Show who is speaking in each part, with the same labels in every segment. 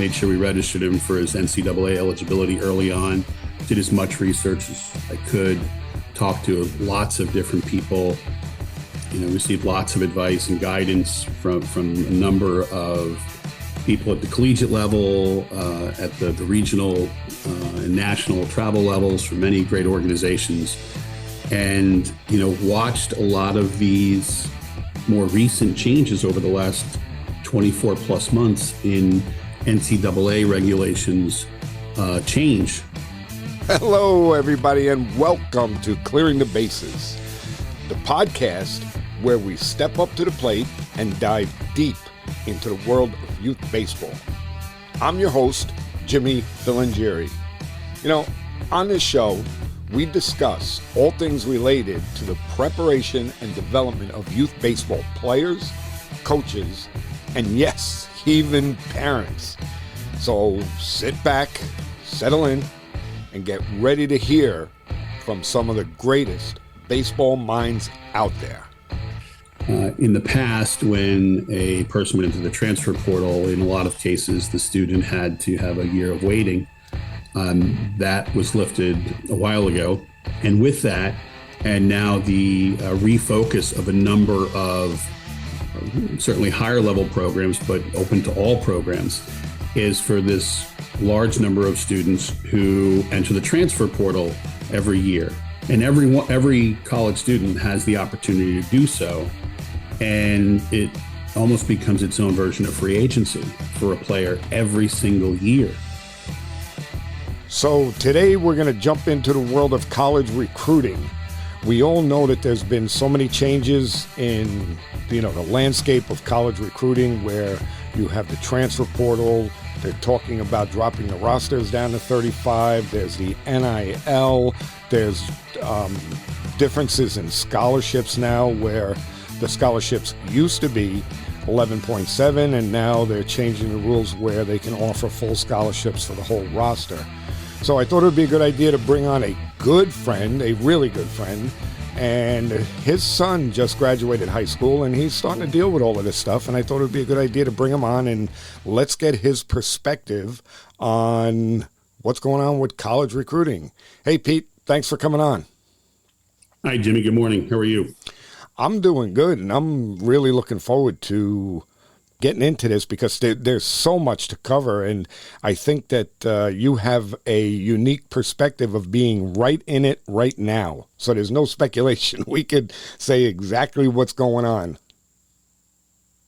Speaker 1: made sure we registered him for his NCAA eligibility early on, did as much research as I could, talked to lots of different people, received lots of advice and guidance from a number of people at the collegiate level, at the regional and national travel levels from many great organizations, and watched a lot of these more recent changes over the last 24 plus months in NCAA regulations change.
Speaker 2: Hello, everybody, and welcome to Clearing the Bases, the podcast where we step up to the plate and dive deep into the world of youth baseball. I'm your host, Jimmy Filangieri. On this show, we discuss all things related to the preparation and development of youth baseball players, coaches, and yes, even parents. So sit back, settle in, and get ready to hear from some of the greatest baseball minds out there.
Speaker 1: In the past, when a person went into the transfer portal, in a lot of cases, the student had to have a year of waiting. That was lifted a while ago. And with that, and now the refocus of a number of certainly higher level programs, but open to all programs, is for this large number of students who enter the transfer portal every year. And every college student has the opportunity to do so. And it almost becomes its own version of free agency for a player every single year.
Speaker 2: So today we're going to jump into the world of college recruiting. We all know that there's been so many changes in the landscape of college recruiting, where you have the transfer portal. They're talking about dropping the rosters down to 35. There's the NIL. There's differences in scholarships now, where the scholarships used to be 11.7, and now they're changing the rules where they can offer full scholarships for the whole roster. So I thought it would be a good idea to bring on a good friend, a really good friend, and his son just graduated high school, and he's starting to deal with all of this stuff, and I thought it would be a good idea to bring him on, and let's get his perspective on what's going on with college recruiting. Hey, Pete, thanks for coming on.
Speaker 1: Hi, Jimmy. Good morning. How are you?
Speaker 2: I'm doing good, and I'm really looking forward to getting into this because there's so much to cover, and I think that you have a unique perspective of being right in it right now. So there's no speculation. We could say exactly what's going on.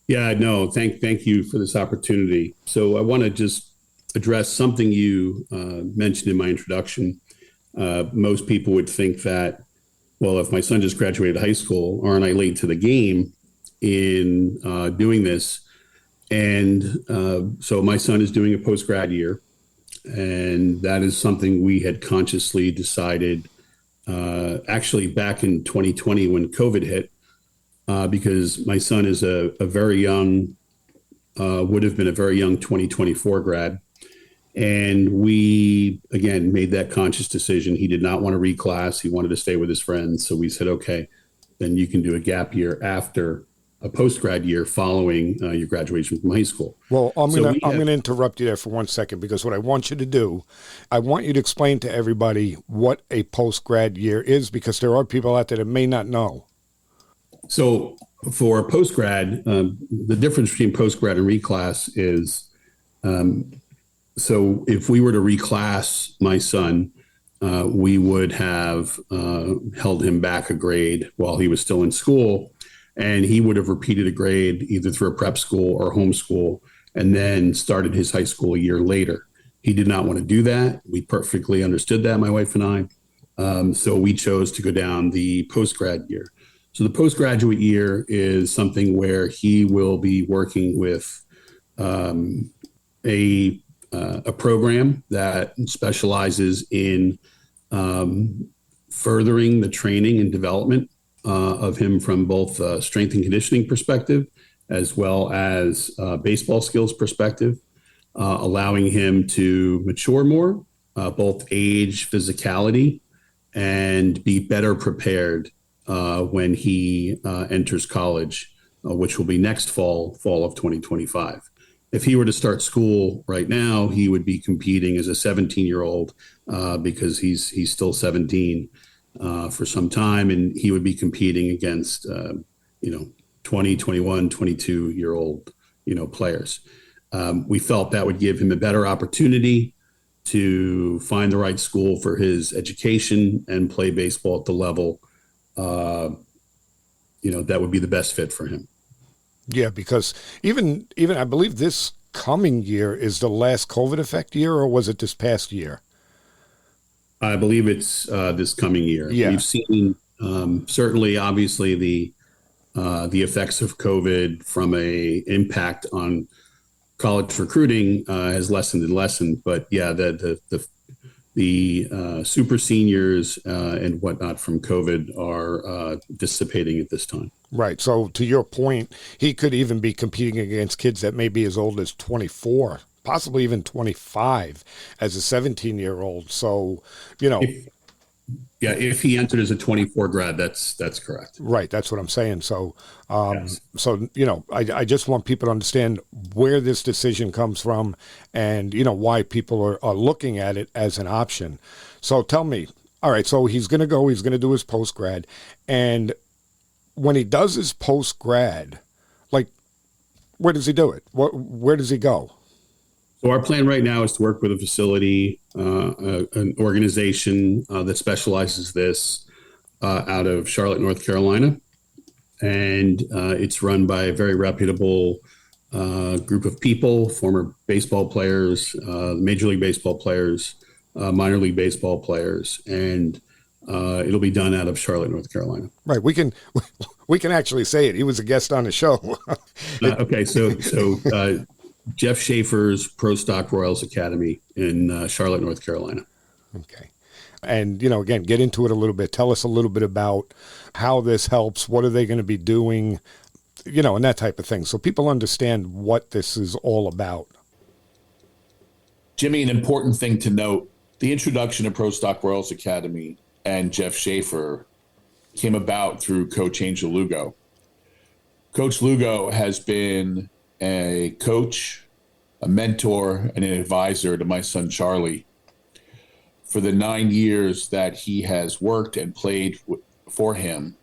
Speaker 1: Yeah, no, thank you for this opportunity. So I want to just address something you mentioned in my introduction. Most people would think that, well, if my son just graduated high school, aren't I late to the game in doing this? And so my son is doing a post-grad year, and that is something we had consciously decided actually back in 2020 when COVID hit, because my son is a very young, would have been a very young 2024 grad. And we, again, made that conscious decision. He did not want to reclass. He wanted to stay with his friends. So we said, okay, then you can do a gap year after a post-grad year following your graduation from high school.
Speaker 2: Well, I'm going to interrupt you there for 1 second, because what I want you to do, I want you to explain to everybody what a post-grad year is, because there are people out there that may not know.
Speaker 1: So for post-grad, the difference between post-grad and reclass is, so if we were to reclass my son, we would have held him back a grade while he was still in school. And he would have repeated a grade either through a prep school or homeschool, and then started his high school a year later. He did not want to do that. We perfectly understood that, my wife and I. So we chose to go down the post-grad year. So the postgraduate year is something where he will be working with a program that specializes in furthering the training and development of him from both strength and conditioning perspective, as well as baseball skills perspective, allowing him to mature more, both age, physicality, and be better prepared when he enters college, which will be next fall of 2025. if he were to start school right now, he would be competing as a 17-year-old because he's still 17 for some time, and he would be competing against 20, 21, 22-year-old players. We felt that would give him a better opportunity to find the right school for his education and play baseball at the level that would be the best fit for him.
Speaker 2: Yeah, because even I believe this coming year is the last COVID effect year, or was it this past year?
Speaker 1: I believe it's this coming year.
Speaker 2: Yeah.
Speaker 1: We've seen certainly, obviously, the effects of COVID from a impact on college recruiting has lessened and lessened. But yeah, the super seniors and whatnot from COVID are dissipating at this time.
Speaker 2: Right. So to your point, he could even be competing against kids that may be as old as 24, possibly even 25 as a 17-year-old. So,
Speaker 1: if he entered as a 24 grad, that's correct.
Speaker 2: Right. That's what I'm saying. So,
Speaker 1: Yes.
Speaker 2: I just want people to understand where this decision comes from and, why people are looking at it as an option. So tell me, all right, so he's going to do his post-grad. And when he does his post-grad, like, where does he do it? Where does he go?
Speaker 1: So our plan right now is to work with a facility, an organization that specializes this out of Charlotte, North Carolina. And it's run by a very reputable group of people, former baseball players, Major League Baseball players, minor league baseball players. And it'll be done out of Charlotte, North Carolina.
Speaker 2: Right. We can actually say it. He was a guest on the show.
Speaker 1: Okay. So Jeff Schaefer's Pro Stock Royals Academy in Charlotte, North Carolina.
Speaker 2: Okay. And, again, get into it a little bit. Tell us a little bit about how this helps. What are they going to be doing, and that type of thing. So people understand what this is all about.
Speaker 3: Jimmy, an important thing to note, the introduction of Pro Stock Royals Academy and Jeff Schaefer came about through Coach Angel Lugo. Coach Lugo has been a coach, a mentor, and an advisor to my son, Charlie, for the 9 years that he has worked and played for him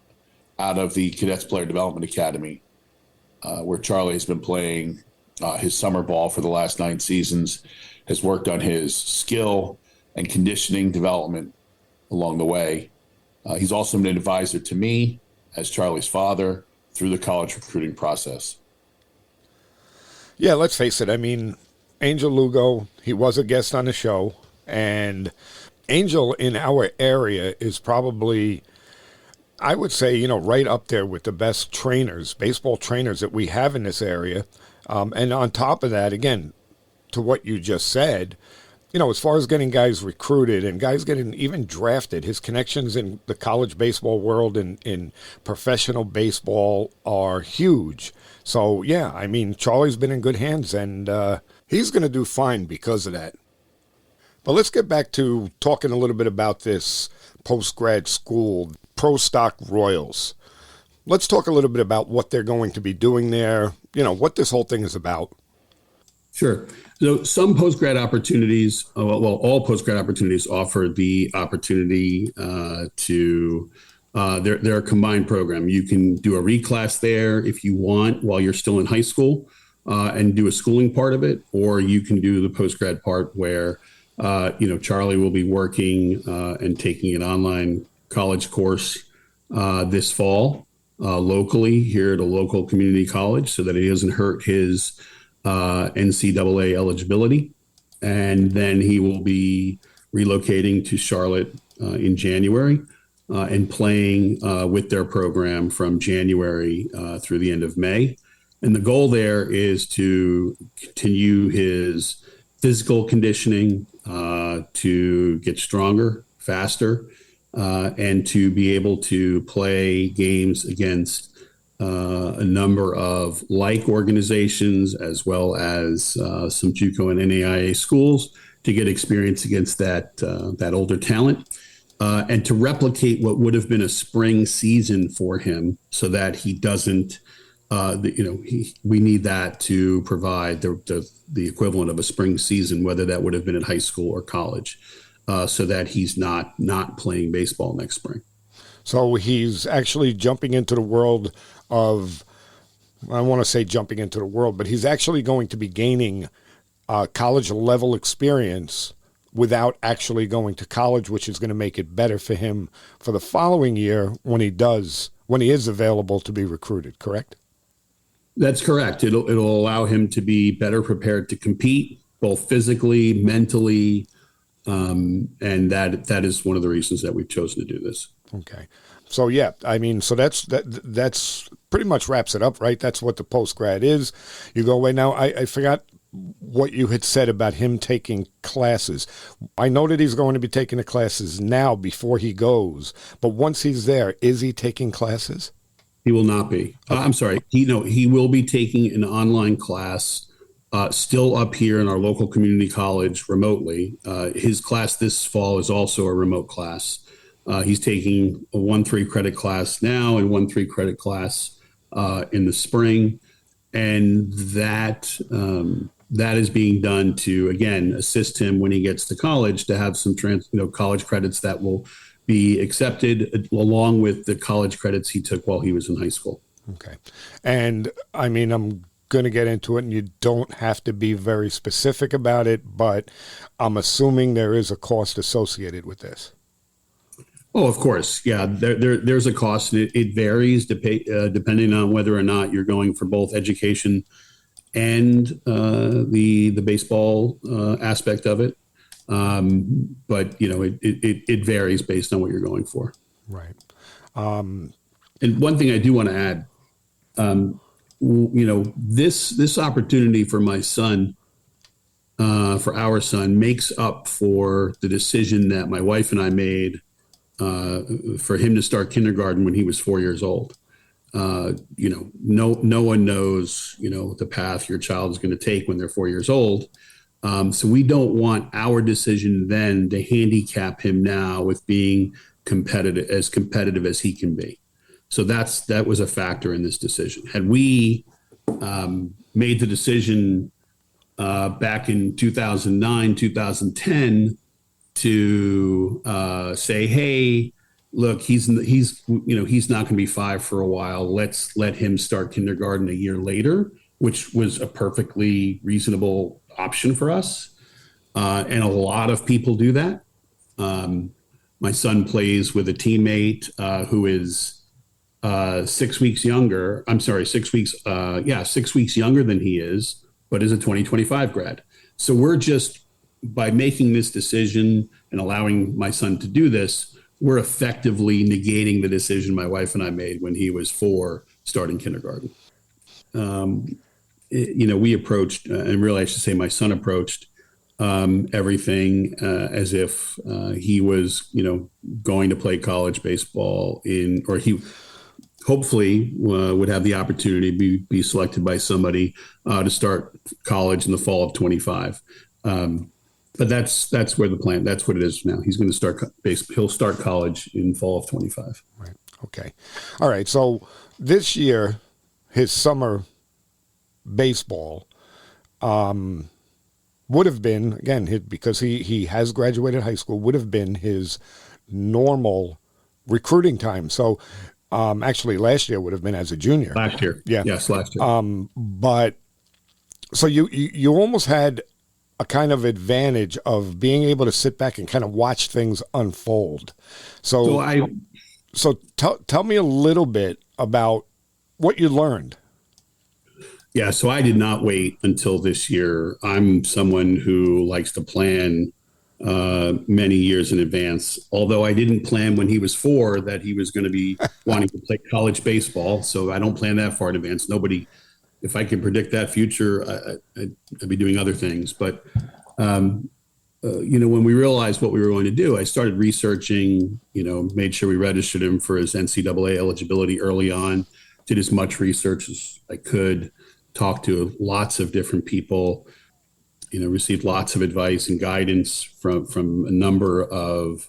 Speaker 3: out of the Cadets Player Development Academy, where Charlie has been playing his summer ball for the last 9 seasons, has worked on his skill and conditioning development along the way. He's also been an advisor to me as Charlie's father through the college recruiting process.
Speaker 2: Yeah, let's face it. I mean, Angel Lugo, he was a guest on the show, and Angel in our area is probably, I would say, right up there with the best trainers, baseball trainers that we have in this area. And on top of that, again, to what you just said, as far as getting guys recruited and guys getting even drafted, his connections in the college baseball world and in professional baseball are huge. So, yeah, I mean, Charlie's been in good hands, and he's going to do fine because of that. But let's get back to talking a little bit about this post-grad school, Pro Stock Royals. Let's talk a little bit about what they're going to be doing there, what this whole thing is about.
Speaker 1: Sure. So some post-grad opportunities, all post-grad opportunities offer the opportunity to, they're a combined program. You can do a reclass there if you want while you're still in high school and do a schooling part of it, or you can do the post-grad part where, Charlie will be working and taking an online college course this fall locally here at a local community college so that he doesn't hurt his NCAA eligibility. And then he will be relocating to Charlotte in January and playing with their program from January through the end of May. And the goal there is to continue his physical conditioning, to get stronger, faster, and to be able to play games against a number of like organizations as well as some JUCO and NAIA schools to get experience against that older talent and to replicate what would have been a spring season for him so that he doesn't we need that to provide the equivalent of a spring season, whether that would have been in high school or college, so that he's not playing baseball next spring.
Speaker 2: So he's actually jumping into the world of, I want to say jumping into the world, but he's actually going to be gaining college level experience without actually going to college, which is going to make it better for him for the following year when he is available to be recruited, correct?
Speaker 1: That's correct. It'll allow him to be better prepared to compete, both physically, mentally, and that is one of the reasons that we've chosen to do this.
Speaker 2: Okay. So yeah, I mean, so that's pretty much wraps it up, right? That's what the post-grad is. You go away. Now, I forgot what you had said about him taking classes. I know that he's going to be taking the classes now before he goes, but once he's there, is he taking classes?
Speaker 1: He will not be. I'm sorry. He will be taking an online class still up here in our local community college remotely. His class this fall is also a remote class. He's taking a 1-3 credit class now and 1-3 credit class in the spring. And that is being done to, again, assist him when he gets to college to have some college credits that will be accepted along with the college credits he took while he was in high school.
Speaker 2: Okay. And I mean, I'm going to get into it and you don't have to be very specific about it, but I'm assuming there is a cost associated with this.
Speaker 1: Oh, of course. Yeah, there's a cost, and it varies depending on whether or not you're going for both education and the baseball aspect of it. But it varies based on what you're going for.
Speaker 2: Right.
Speaker 1: And one thing I do want to add, this opportunity for my son, for our son, makes up for the decision that my wife and I made for him to start kindergarten when he was 4 years old. No one knows, the path your child is going to take when they're 4 years old. So we don't want our decision then to handicap him now with being competitive as he can be. So that was a factor in this decision. Had we made the decision back in 2009, 2010 to say, hey, look, he's not going to be 5 for a while. Let's let him start kindergarten a year later, which was a perfectly reasonable option for us. And a lot of people do that. My son plays with a teammate who is 6 weeks younger. I'm sorry, 6 weeks. 6 weeks younger than he is, but is a 2025 grad. So we're just, by making this decision and allowing my son to do this, we're effectively negating the decision my wife and I made when he was 4, starting kindergarten. We approached, and really I should say my son approached everything as if he was, going to play college baseball or he hopefully would have the opportunity to be selected by somebody to start college in the fall of 25. But that's where the plan. That's what it is now. He's going to start he'll start college in fall of 25.
Speaker 2: Right. Okay. All right. So this year, his summer baseball would have been, again, because he has graduated high school, would have been his normal recruiting time. So actually, last year would have been as a junior.
Speaker 1: Last year.
Speaker 2: Yeah.
Speaker 1: Yes, last year.
Speaker 2: But so you almost had a kind of advantage of being able to sit back and kind of watch things unfold. So tell me a little bit about what you learned.
Speaker 1: Yeah, so I did not wait until this year. I'm someone who likes to plan many years in advance, although I didn't plan when he was 4 that he was going to be wanting to play college baseball. So I don't plan that far in advance. If I could predict that future, I'd be doing other things. But, when we realized what we were going to do, I started researching, made sure we registered him for his NCAA eligibility early on, did as much research as I could, talked to lots of different people, received lots of advice and guidance from a number of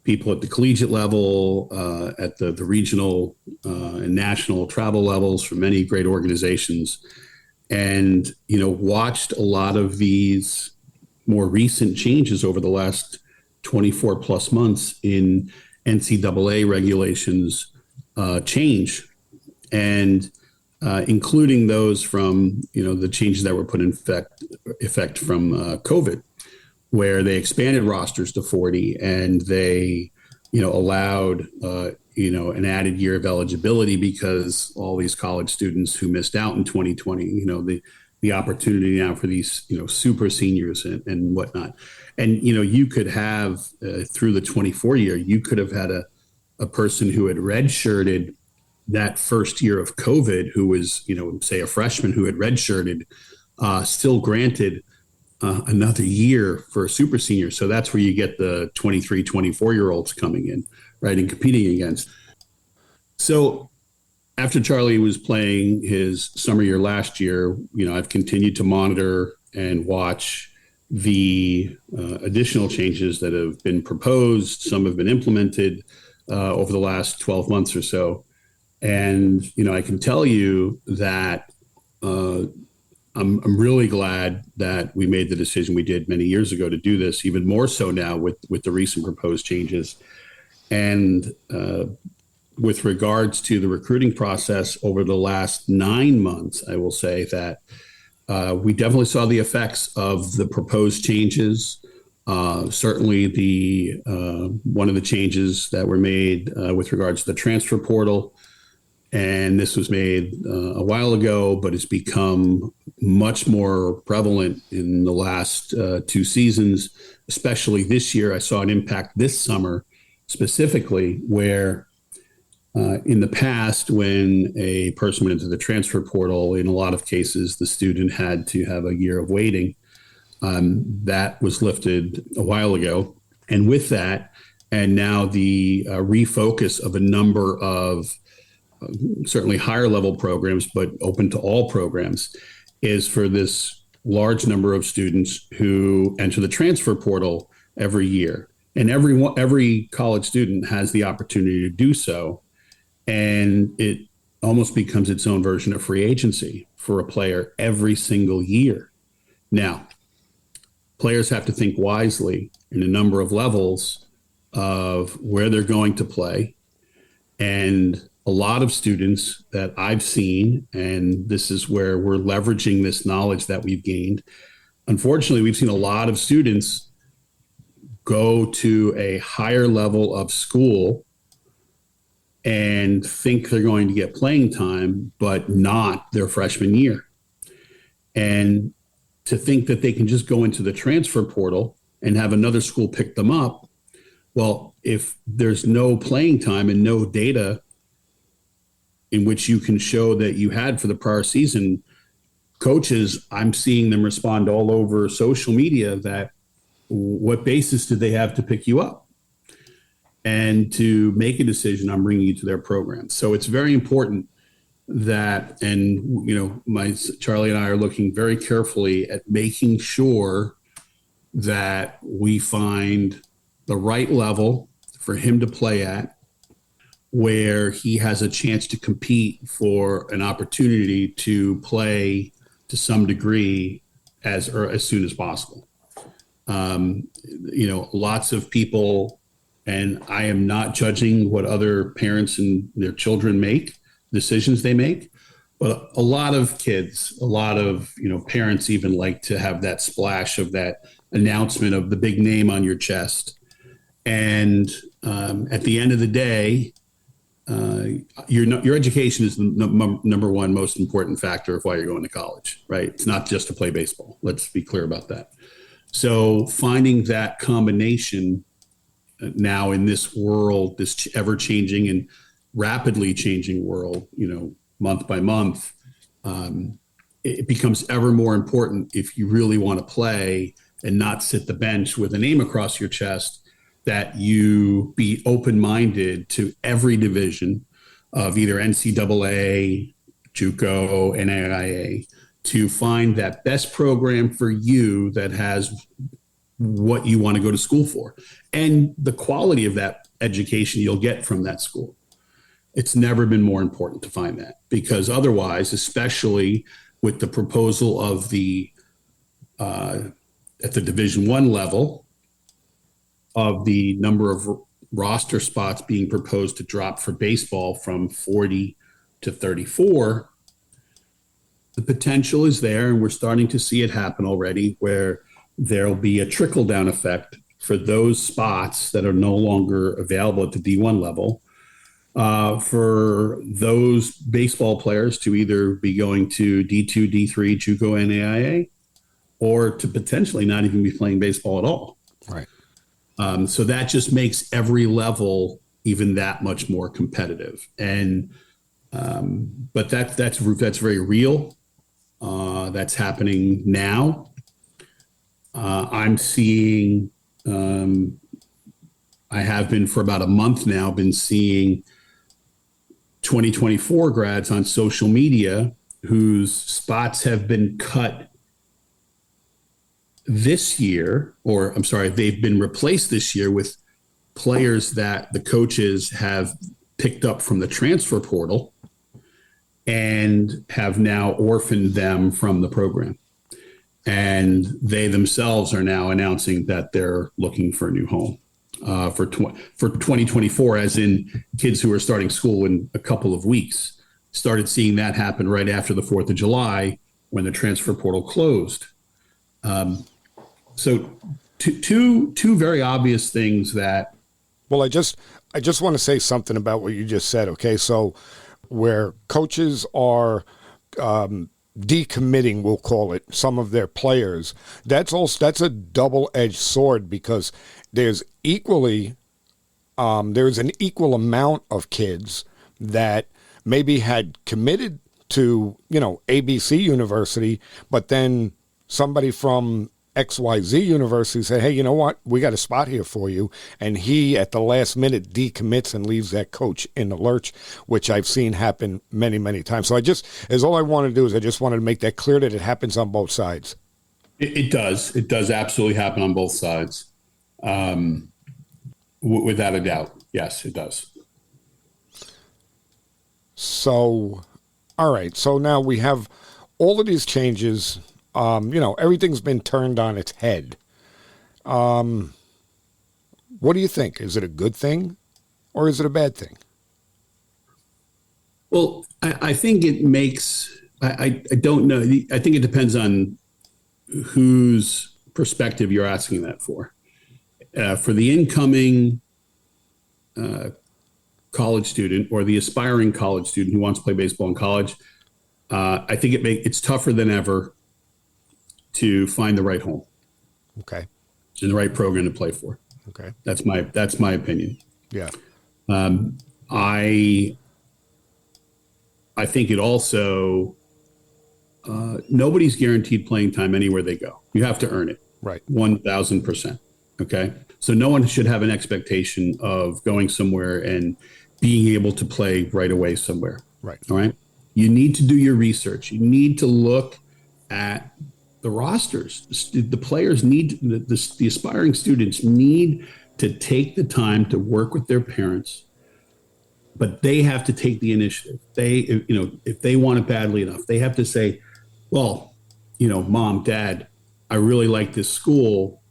Speaker 1: people at the collegiate level, at the regional and national travel levels from many great organizations, and watched a lot of these more recent changes over the last 24 plus months in NCAA regulations change, and including those from the changes that were put in effect from COVID, where they expanded rosters to 40 and they allowed an added year of eligibility because all these college students who missed out in 2020, the opportunity now for these super seniors and whatnot. And you could have through the 24 year, you could have had a person who had redshirted that first year of COVID, who was say a freshman who had redshirted, still granted another year for a super senior. So that's where you get the 23, 24-year-olds coming in, right, and competing against. So after Charlie was playing his summer year last year, I've continued to monitor and watch the additional changes that have been proposed. Some have been implemented over the last 12 months or so. And, I can tell you that I'm really glad that we made the decision we did many years ago to do this, even more so now with the recent proposed changes. And with regards to the recruiting process over the last 9 months, I will say that we definitely saw the effects of the proposed changes. Certainly the one of the changes that were made with regards to the transfer portal. And this was made a while ago, but it's become much more prevalent in the last 2 seasons, especially this year. I saw an impact this summer specifically where in the past, when a person went into the transfer portal, in a lot of cases, the student had to have a year of waiting. That was lifted a while ago. And with that, and now the refocus of a number of certainly higher level programs, but open to all programs, is for this large number of students who enter the transfer portal every year. And every college student has the opportunity to do so. And it almost becomes its own version of free agency for a player every single year. Now, players have to think wisely in a number of levels of where they're going to play. And a lot of students that I've seen, and this is where we're leveraging this knowledge that we've gained. Unfortunately, we've seen a lot of students go to a higher level of school and think they're going to get playing time, but not their freshman year. And to think that they can just go into the transfer portal and have another school pick them up. Well, if there's no playing time and no data in which you can show that you had for the prior season, coaches, I'm seeing them respond all over social media that what basis did they have to pick you up and to make a decision on bringing you to their program? So it's very important that, and Charlie and I are looking very carefully at making sure that we find the right level for him to play at, where he has a chance to compete for an opportunity to play to some degree as soon as possible. Lots of people, and I am not judging what other parents and their children make, decisions they make, but a lot of kids, a lot of, parents even like to have that splash of that announcement of the big name on your chest. And at the end of the day, your education is the number one most important factor of why you're going to college, right? It's not just to play baseball. Let's be clear about that. So finding that combination now in this world, this ever-changing and rapidly changing world, month by month, it becomes ever more important if you really want to play and not sit the bench with a name across your chest, that you be open-minded to every division of either NCAA, JUCO, NAIA, to find that best program for you that has what you want to go to school for and the quality of that education you'll get from that school. It's never been more important to find that, because otherwise, especially with the proposal of the at the Division I level of the number of roster spots being proposed to drop for baseball from 40 to 34, the potential is there, and we're starting to see it happen already, where there'll be a trickle-down effect for those spots that are no longer available at the D1 level, for those baseball players to either be going to D2, D3, JUCO, NAIA, or to potentially not even be playing baseball at all.
Speaker 2: Right.
Speaker 1: So that just makes every level even that much more competitive. And but that's very real. That's happening now. I'm seeing, I have been for about a month now, been seeing 2024 grads on social media whose spots have been cut this year, or I'm sorry, they've been replaced this year with players that the coaches have picked up from the transfer portal and have now orphaned them from the program. And they themselves are now announcing that they're looking for a new home for 2024, as in kids who are starting school in a couple of weeks. Started seeing that happen right after the 4th of July when the transfer portal closed. So two very obvious things that.
Speaker 2: Well, I just want to say something about what you just said. Okay, so where coaches are decommitting, we'll call it, some of their players, that's a double-edged sword, because there's an equal amount of kids that maybe had committed to, ABC University, but then somebody from XYZ University said, hey, you know what? We got a spot here for you. And he, at the last minute, decommits and leaves that coach in the lurch, which I've seen happen many, many times. So all I want to do is I just wanted to make that clear that it happens on both sides.
Speaker 1: It does. It does absolutely happen on both sides. Without a doubt. Yes, it does.
Speaker 2: So, all right. So now we have all of these changes. Everything's been turned on its head. What do you think? Is it a good thing or is it a bad thing?
Speaker 1: Well, I think it makes, I don't know. I think it depends on whose perspective you're asking that for. For the incoming college student or the aspiring college student who wants to play baseball in college, I think it's tougher than ever to find the right home.
Speaker 2: Okay.
Speaker 1: And the right program to play for.
Speaker 2: Okay.
Speaker 1: That's my opinion.
Speaker 2: Yeah.
Speaker 1: I think it also, nobody's guaranteed playing time anywhere they go. You have to earn it.
Speaker 2: Right.
Speaker 1: 1,000%. Okay. So no one should have an expectation of going somewhere and being able to play right away somewhere.
Speaker 2: Right.
Speaker 1: All right. You need to do your research. You need to look at the rosters. The players need, the aspiring students need to take the time to work with their parents, but they have to take the initiative. If they want it badly enough, they have to say, well, Mom, Dad, I really like this school,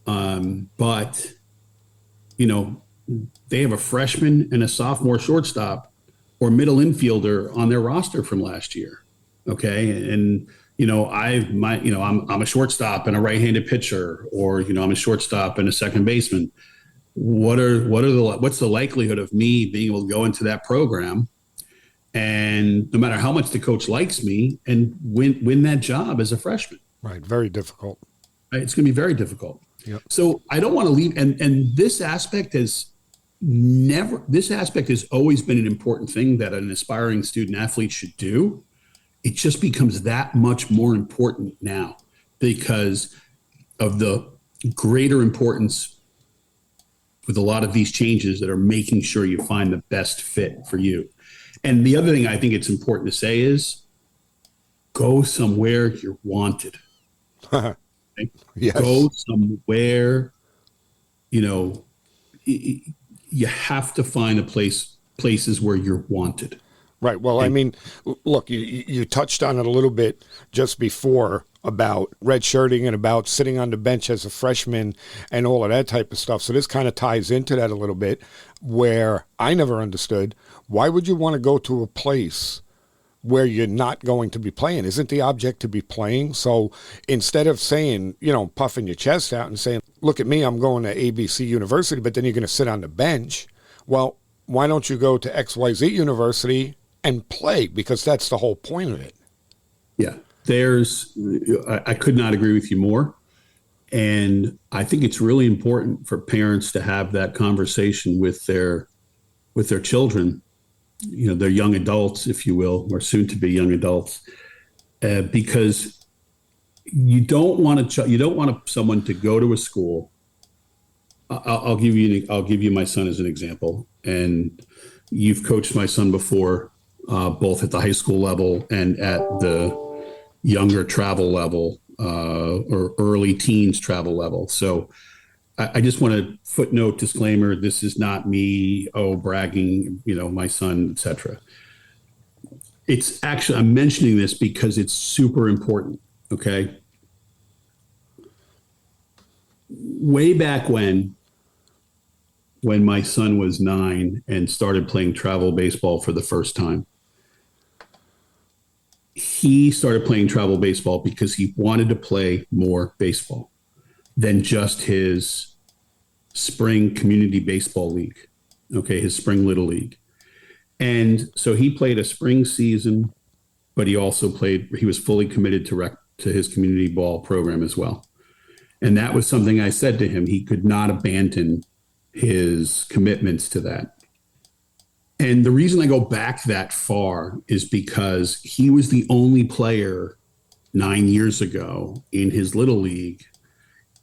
Speaker 1: but, they have a freshman and a sophomore shortstop or middle infielder on their roster from last year. Okay. And, I'm a shortstop and a right-handed pitcher, or, I'm a shortstop and a second baseman. What's the likelihood of me being able to go into that program and no matter how much the coach likes me and win that job as a freshman?
Speaker 2: Right. Very difficult.
Speaker 1: Right? It's going to be very difficult.
Speaker 2: Yep.
Speaker 1: So I don't want to leave. And this aspect has always been an important thing that an aspiring student athlete should do. It just becomes that much more important now because of the greater importance with a lot of these changes that are making sure you find the best fit for you. And the other thing I think it's important to say is go somewhere you're wanted. Okay?
Speaker 2: Yes.
Speaker 1: Go somewhere, you know, you have to find places where you're wanted.
Speaker 2: Right. Well, I
Speaker 1: And
Speaker 2: mean, look, you touched on it a little bit just before about redshirting and about sitting on the bench as a freshman and all of that type of stuff. So this kind of ties into that a little bit, where I never understood, why would you want to go to a place where you're not going to be playing? Isn't the object to be playing? So instead of saying, puffing your chest out and saying, look at me, I'm going to ABC University, but then you're going to sit on the bench. Well, why don't you go to XYZ University and play? Because that's the whole point of it.
Speaker 1: yeah, I could not agree with you more. And I think it's really important for parents to have that conversation with their children, their young adults, if you will, or soon to be young adults, because you don't want someone to go to a school. I'll give you my son as an example, and you've coached my son before, both at the high school level and at the younger travel level, or early teens travel level. So I just want to footnote disclaimer: this is not me, bragging, my son, etc. It's actually, I'm mentioning this because it's super important. Okay. Way back when my son was 9 and started playing travel baseball for the first time, he started playing travel baseball because he wanted to play more baseball than just his spring community baseball league. Okay. His spring little league. And so he played a spring season, but he was fully committed to his community ball program as well. And that was something I said to him. He could not abandon his commitments to that. And the reason I go back that far is because he was the only player 9 years ago in his little league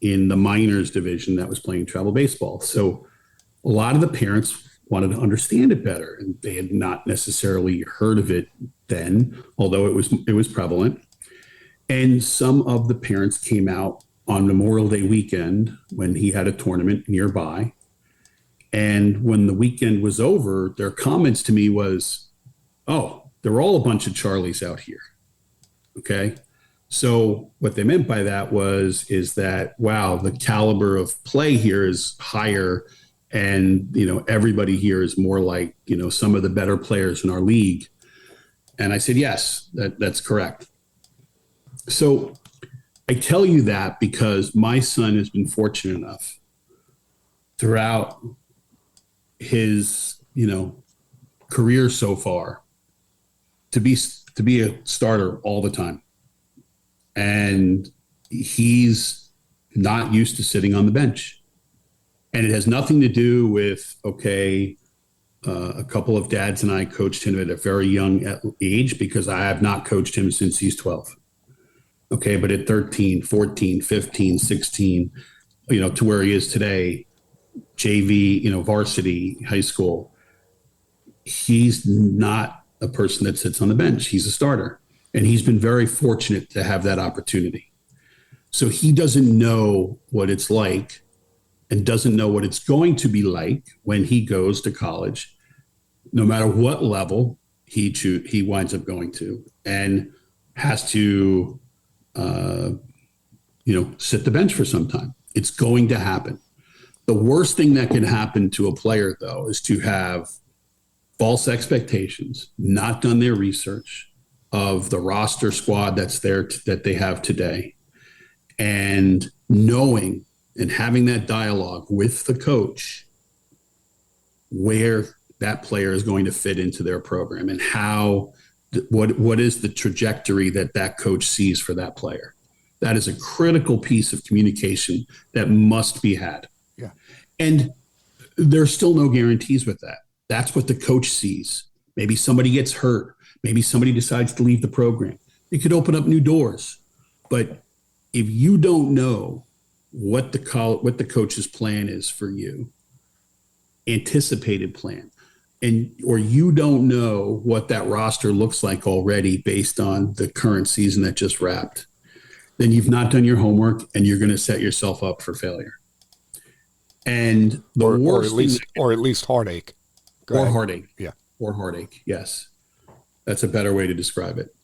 Speaker 1: in the minors division that was playing travel baseball. So a lot of the parents wanted to understand it better, and they had not necessarily heard of it then, although it was prevalent. And some of the parents came out on Memorial Day weekend when he had a tournament nearby. And when the weekend was over, their comments to me was, "Oh, they're all a bunch of Charlies out here." Okay. So what they meant by that is that, wow, the caliber of play here is higher. And, everybody here is more like, some of the better players in our league. And I said, yes, that's correct. So I tell you that because my son has been fortunate enough throughout his, career so far to be a starter all the time. And he's not used to sitting on the bench. And it has nothing to do with, a couple of dads and I coached him at a very young age, because I have not coached him since he's 12. Okay. But at 13, 14, 15, 16, to where he is today, JV, varsity, high school, he's not a person that sits on the bench. He's a starter. And he's been very fortunate to have that opportunity. So he doesn't know what it's like, and doesn't know what it's going to be like when he goes to college, no matter what level he winds up going to, and has to, sit the bench for some time. It's going to happen. The worst thing that can happen to a player, though, is to have false expectations, not done their research of the roster squad that's there that they have today, and knowing and having that dialogue with the coach where that player is going to fit into their program, and what is the trajectory that coach sees for that player. That is a critical piece of communication that must be had.
Speaker 2: Yeah.
Speaker 1: And there's still no guarantees with that. That's what the coach sees. Maybe somebody gets hurt. Maybe somebody decides to leave the program. It could open up new doors. But if you don't know what the coach's plan is for you, anticipated plan, or you don't know what that roster looks like already based on the current season that just wrapped, then you've not done your homework and you're going to set yourself up for failure. And the worst
Speaker 2: or at least heartache.
Speaker 1: Or heartache.
Speaker 2: Yeah.
Speaker 1: Or heartache. Yes. That's a better way to describe it.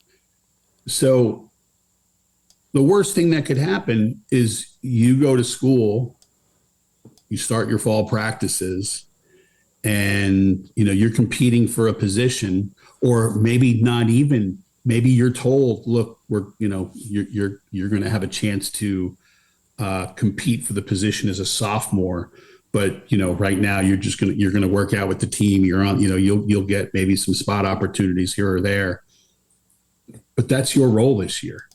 Speaker 1: So the worst thing that could happen is you go to school, you start your fall practices, and you're competing for a position, or maybe not even. Maybe you're told, look, you're going to have a chance to compete for the position as a sophomore, but right now you're going to work out with the team. You're on, you'll get maybe some spot opportunities here or there, but that's your role this year.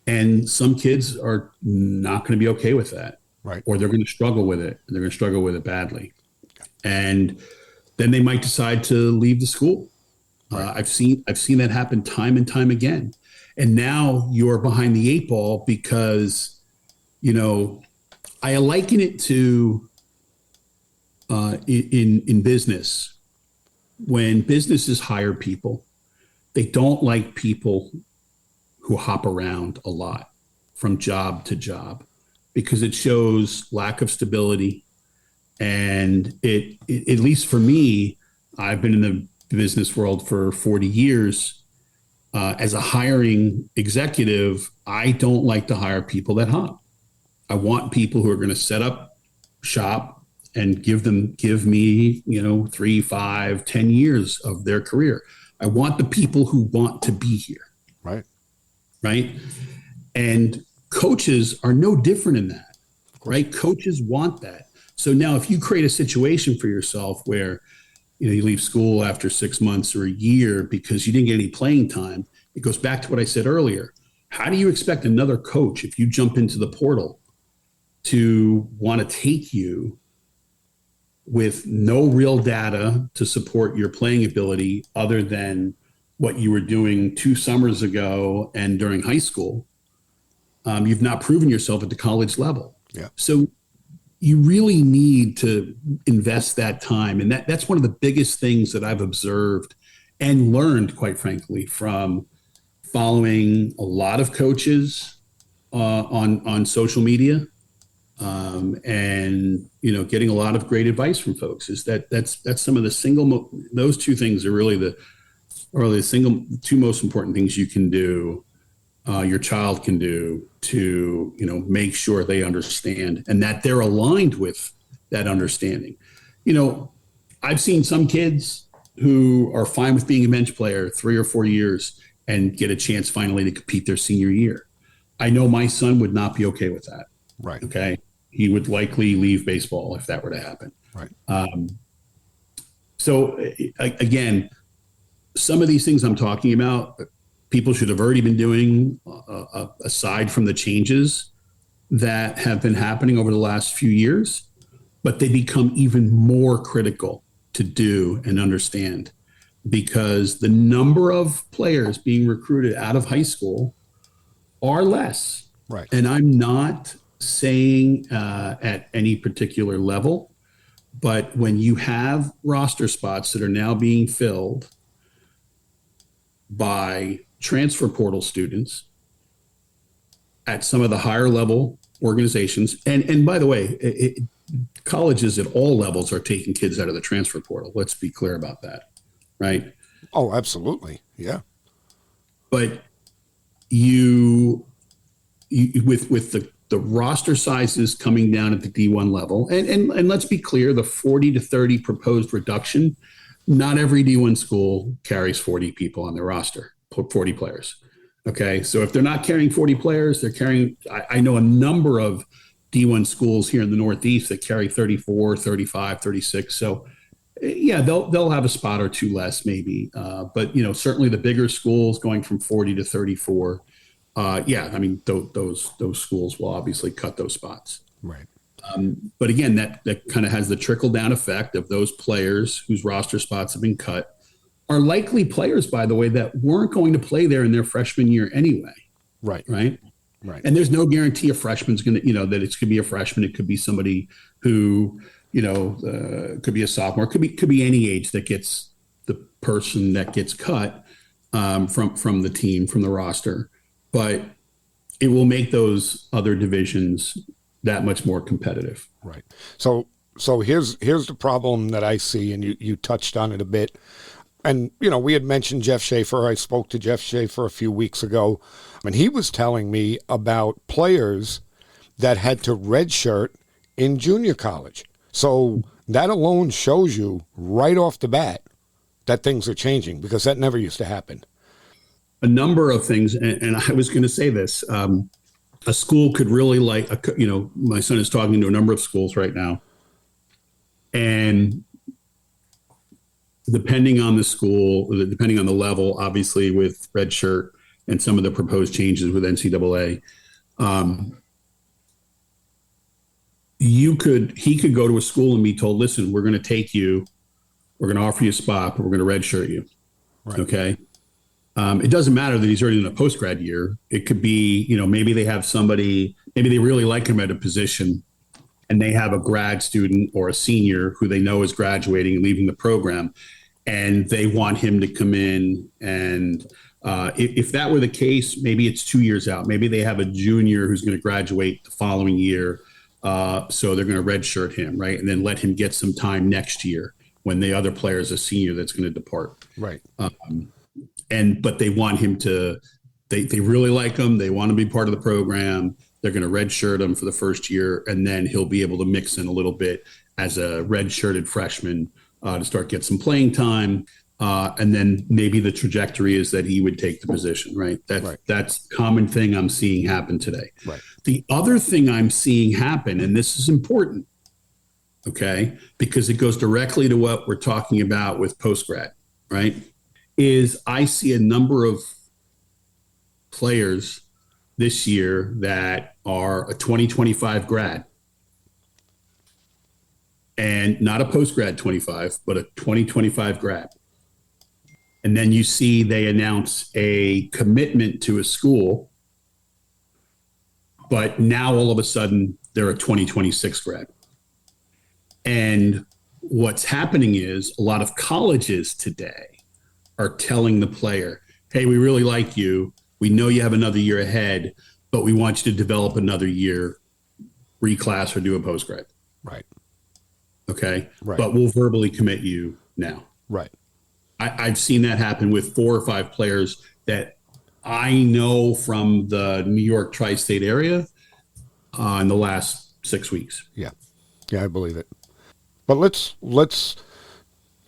Speaker 1: And some kids are not going to be okay with that,
Speaker 2: right?
Speaker 1: Or they're going to struggle with it. They're going to struggle with it badly, and then they might decide to leave the school. Right. I've seen that happen time and time again. And now you're behind the eight ball because, I liken it to in business. When businesses hire people, they don't like people who hop around a lot from job to job, because it shows lack of stability. And it at least for me, I've been in the business world for 40 years. As a hiring executive, I don't like to hire people that hop. I want people who are going to set up shop and give me, 3, 5, 10 years of their career. I want the people who want to be here.
Speaker 2: Right.
Speaker 1: Right. And coaches are no different in that, right? Coaches want that. So now if you create a situation for yourself where, you leave school after 6 months or a year because you didn't get any playing time, it goes back to what I said earlier. How do you expect another coach, if you jump into the portal, to want to take you with no real data to support your playing ability other than what you were doing 2 summers ago and during high school? You've not proven yourself at the college level.
Speaker 2: Yeah.
Speaker 1: So you really need to invest that time. And that's one of the biggest things that I've observed and learned, quite frankly, from following a lot of coaches on social media, and getting a lot of great advice from folks. Is that's some of the those two things are really the two most important things you can do, your child can do to make sure they understand and that they're aligned with that understanding. I've seen some kids who are fine with being a bench player 3 or 4 years and get a chance finally to compete their senior year. I know my son would not be okay with that.
Speaker 2: Right.
Speaker 1: Okay. He would likely leave baseball if that were to happen.
Speaker 2: Right.
Speaker 1: So again, some of these things I'm talking about, people should have already been doing, aside from the changes that have been happening over the last few years, but they become even more critical to do and understand, because the number of players being recruited out of high school are less.
Speaker 2: Right.
Speaker 1: And I'm not saying at any particular level, but when you have roster spots that are now being filled by transfer portal students at some of the higher level organizations, and by the way, colleges at all levels are taking kids out of the transfer portal. Let's be clear about that, right?
Speaker 2: Oh, absolutely, yeah.
Speaker 1: But you with the roster sizes coming down at the D1 level, and let's be clear, the 40 to 30 proposed reduction, not every D1 school carries 40 people on their roster, 40 players. Okay, so if they're not carrying 40 players, they're carrying, I know a number of D1 schools here in the Northeast that carry 34, 35, 36. So yeah, they'll have a spot or two less maybe. But certainly the bigger schools going from 40 to 34, yeah, I mean, those schools will obviously cut those spots.
Speaker 2: Right.
Speaker 1: But again, that kind of has the trickle down effect of those players whose roster spots have been cut are likely players, by the way, that weren't going to play there in their freshman year anyway.
Speaker 2: Right.
Speaker 1: Right.
Speaker 2: Right.
Speaker 1: And there's no guarantee a freshman's going to, that it could be a freshman. It could be somebody who, could be a sophomore, could be any age that gets the person that gets cut from the team, from the roster. But it will make those other divisions that much more competitive.
Speaker 2: Right. So here's the problem that I see, and you touched on it a bit. And, we had mentioned Jeff Schaefer. I spoke to Jeff Schaefer a few weeks ago, and he was telling me about players that had to redshirt in junior college. So that alone shows you right off the bat that things are changing, because that never used to happen.
Speaker 1: A number of things, and I was going to say this. A school could really my son is talking to a number of schools right now, and depending on the school, depending on the level, obviously with redshirt and some of the proposed changes with NCAA, he could go to a school and be told, listen, we're going to take you, we're going to offer you a spot, but we're going to redshirt you. Right. Okay. It doesn't matter that he's already in a post-grad year. It could be, maybe they have somebody, maybe they really like him at a position and they have a grad student or a senior who they know is graduating and leaving the program, and they want him to come in. And if that were the case, maybe it's 2 years out. Maybe they have a junior who's going to graduate the following year. So they're going to redshirt him, right? And then let him get some time next year when the other player is a senior that's going to depart.
Speaker 2: Right.
Speaker 1: But they want him to, they really like him. They want to be part of the program. They're going to redshirt him for the first year, and then he'll be able to mix in a little bit as a redshirted freshman to start get some playing time. And then maybe the trajectory is that he would take the position, right? That's a common thing I'm seeing happen today.
Speaker 2: Right.
Speaker 1: The other thing I'm seeing happen, and this is important, okay, because it goes directly to what we're talking about with post-grad, right, is I see a number of players this year that are a 2025 grad, and not a post-grad 25, but a 2025 grad. And then you see they announce a commitment to a school, but now all of a sudden they're a 2026 grad. And what's happening is a lot of colleges today are telling the player, hey, we really like you. We know you have another year ahead, but we want you to develop another year, reclass or do a postgrad.
Speaker 2: Right.
Speaker 1: Okay.
Speaker 2: Right.
Speaker 1: But we'll verbally commit you now.
Speaker 2: Right.
Speaker 1: I've seen that happen with 4 or 5 players that I know from the New York tri-state area in the last 6 weeks.
Speaker 2: Yeah. Yeah, I believe it. But let's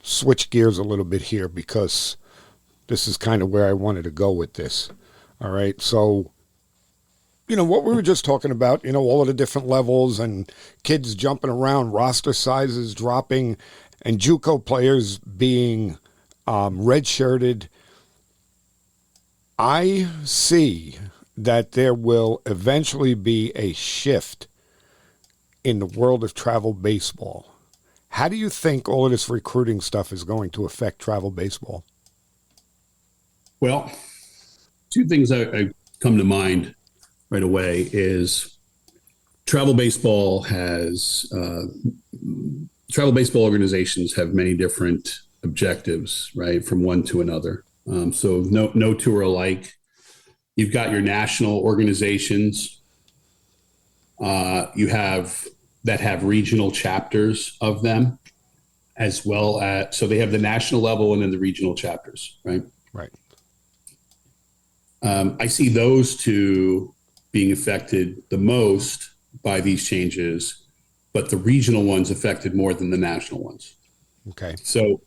Speaker 2: switch gears a little bit here, because this is kind of where I wanted to go with this. All right. So, what we were just talking about, all of the different levels and kids jumping around, roster sizes dropping, and JUCO players being redshirted. I see that there will eventually be a shift in the world of travel baseball. How do you think all of this recruiting stuff is going to affect travel baseball?
Speaker 1: Well, 2 things I come to mind right away is travel baseball organizations have many different objectives, right, from one to another. So no two are alike. You've got your national organizations. You have that have regional chapters of them, as well as, so they have the national level and then the regional chapters, right?
Speaker 2: Right.
Speaker 1: I see those 2 being affected the most by these changes, but the regional ones affected more than the national ones.
Speaker 2: Okay.
Speaker 1: So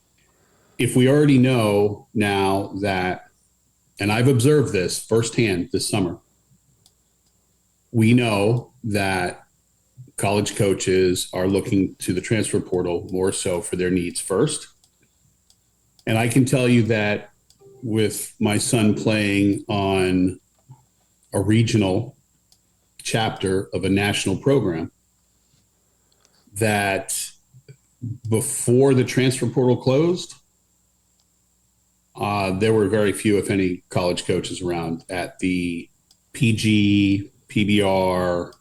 Speaker 1: if we already know now that, and I've observed this firsthand this summer, we know that college coaches are looking to the transfer portal more so for their needs first. And I can tell you that with my son playing on a regional chapter of a national program, that before the transfer portal closed, there were very few, if any, college coaches around at the PG, PBR,